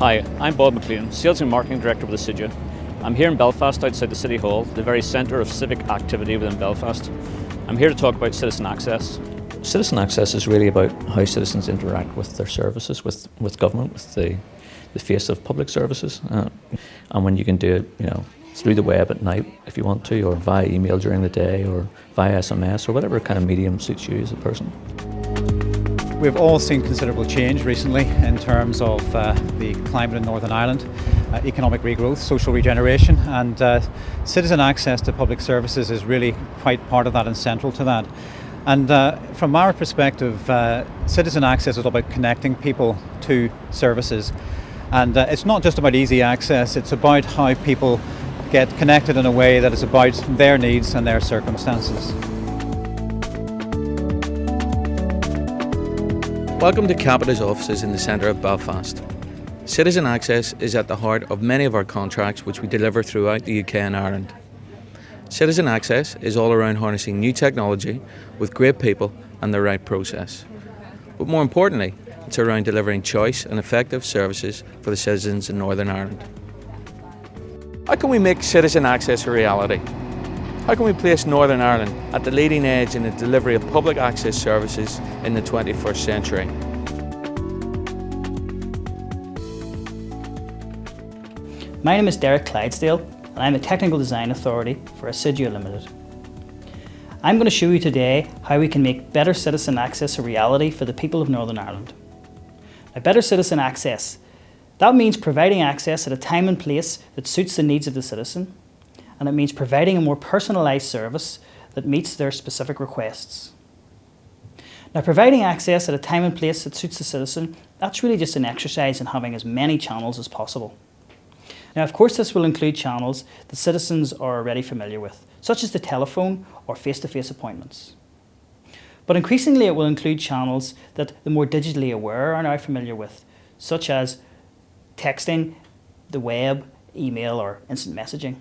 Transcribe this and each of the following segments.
Hi, I'm Bob McClean, Sales and Marketing Director with Asidua. I'm here in Belfast outside the City Hall, the very centre of civic activity within Belfast. I'm here to talk about citizen access. Citizen access is really about how citizens interact with their services, with government, with the face of public services. And when you can do it, through the web at night if you want to, or via email during the day, or via SMS, or whatever kind of medium suits you as a person. We've all seen considerable change recently in terms of the climate in Northern Ireland, economic regrowth, social regeneration, and citizen access to public services is really quite part of that and central to that. And from our perspective, citizen access is all about connecting people to services. And it's not just about easy access, it's about how people get connected in a way that is about their needs and their circumstances. Welcome to Capita's offices in the centre of Belfast. Citizen access is at the heart of many of our contracts which we deliver throughout the UK and Ireland. Citizen access is all around harnessing new technology with great people and the right process. But more importantly, it's around delivering choice and effective services for the citizens in Northern Ireland. How can we make citizen access a reality? How can we place Northern Ireland at the leading edge in the delivery of public access services in the 21st century? My name is Clydesdale and I'm a Technical Design Authority for Asidua Limited. I'm going to show you today how we can make better citizen access a reality for the people of Northern Ireland. Now, better citizen access, that means providing access at a time and place that suits the needs of the citizen, and it means providing a more personalised service that meets their specific requests. Now, providing access at a time and place that suits the citizen, that's really just an exercise in having as many channels as possible. Now, of course, this will include channels that citizens are already familiar with, such as the telephone or face-to-face appointments. But increasingly it will include channels that the more digitally aware are now familiar with, such as texting, the web, email or instant messaging.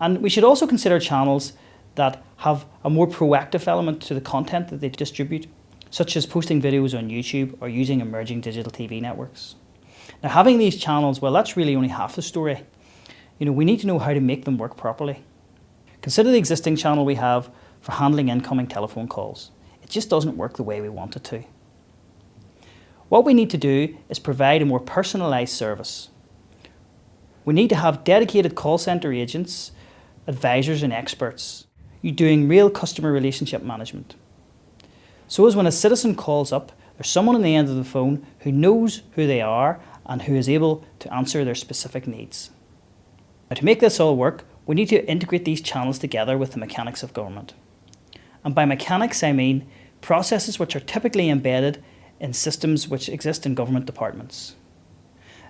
And we should also consider channels that have a more proactive element to the content that they distribute, such as posting videos on YouTube or using emerging digital TV networks. Now, having these channels, well, that's really only half the story. We need to know how to make them work properly. Consider the existing channel we have for handling incoming telephone calls. It just doesn't work the way we want it to. What we need to do is provide a more personalised service. We need to have dedicated call centre agents, advisors and experts doing real customer relationship management. So as when a citizen calls up, there's someone on the end of the phone who knows who they are and who is able to answer their specific needs. Now, to make this all work, we need to integrate these channels together with the mechanics of government. And by mechanics, I mean processes which are typically embedded in systems which exist in government departments.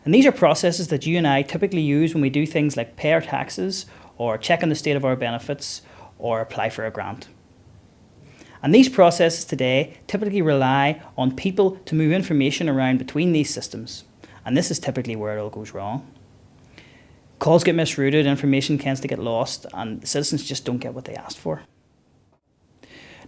And these are processes that you and I typically use when we do things like pay our taxes, or check on the state of our benefits, or apply for a grant. And these processes today typically rely on people to move information around between these systems. And this is typically where it all goes wrong. Calls get misrouted, information tends to get lost, and citizens just don't get what they asked for.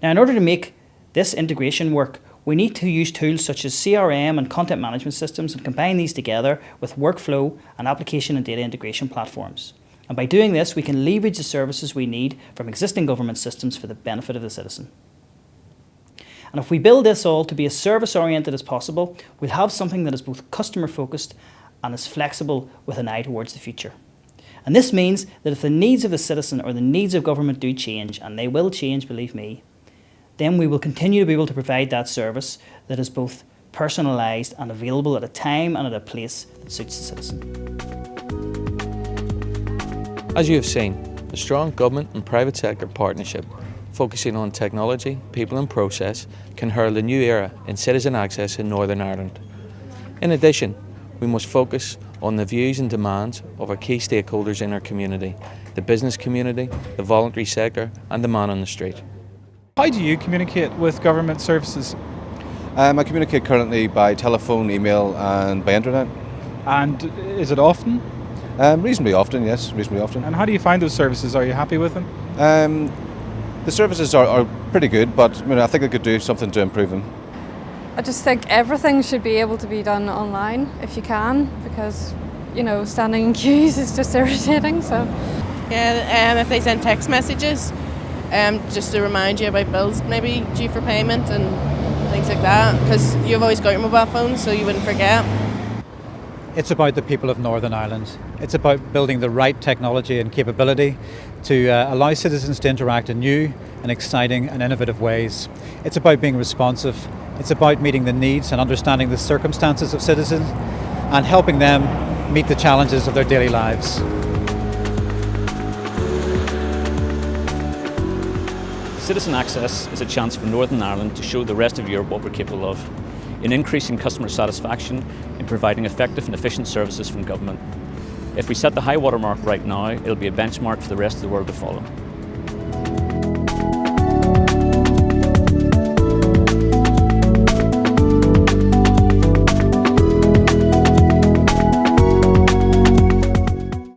Now, in order to make this integration work, we need to use tools such as CRM and content management systems and combine these together with workflow and application and data integration platforms. And by doing this, we can leverage the services we need from existing government systems for the benefit of the citizen. And if we build this all to be as service-oriented as possible, we'll have something that is both customer-focused and is flexible with an eye towards the future. And this means that if the needs of the citizen or the needs of government do change, and they will change, believe me, then we will continue to be able to provide that service that is both personalised and available at a time and at a place that suits the citizen. As you have seen, a strong government and private sector partnership focusing on technology, people and process can herald a new era in citizen access in Northern Ireland. In addition, we must focus on the views and demands of our key stakeholders in our community, the business community, the voluntary sector and the man on the street. How do you communicate with government services? I communicate currently by telephone, email and by internet. And is it often? Reasonably often, yes, reasonably often. And how do you find those services? Are you happy with them? The services are pretty good, but I think I could do something to improve them. I just think everything should be able to be done online if you can, because, you know, standing in queues is just irritating. So yeah, if they send text messages, just to remind you about bills maybe due for payment and things like that, because you've always got your mobile phone, so you wouldn't forget. It's about the people of Northern Ireland. It's about building the right technology and capability to allow citizens to interact in new and exciting and innovative ways. It's about being responsive. It's about meeting the needs and understanding the circumstances of citizens and helping them meet the challenges of their daily lives. Citizen Access is a chance for Northern Ireland to show the rest of Europe what we're capable of in increasing customer satisfaction, in providing effective and efficient services from government. If we set the high water mark right now, it'll be a benchmark for the rest of the world to follow.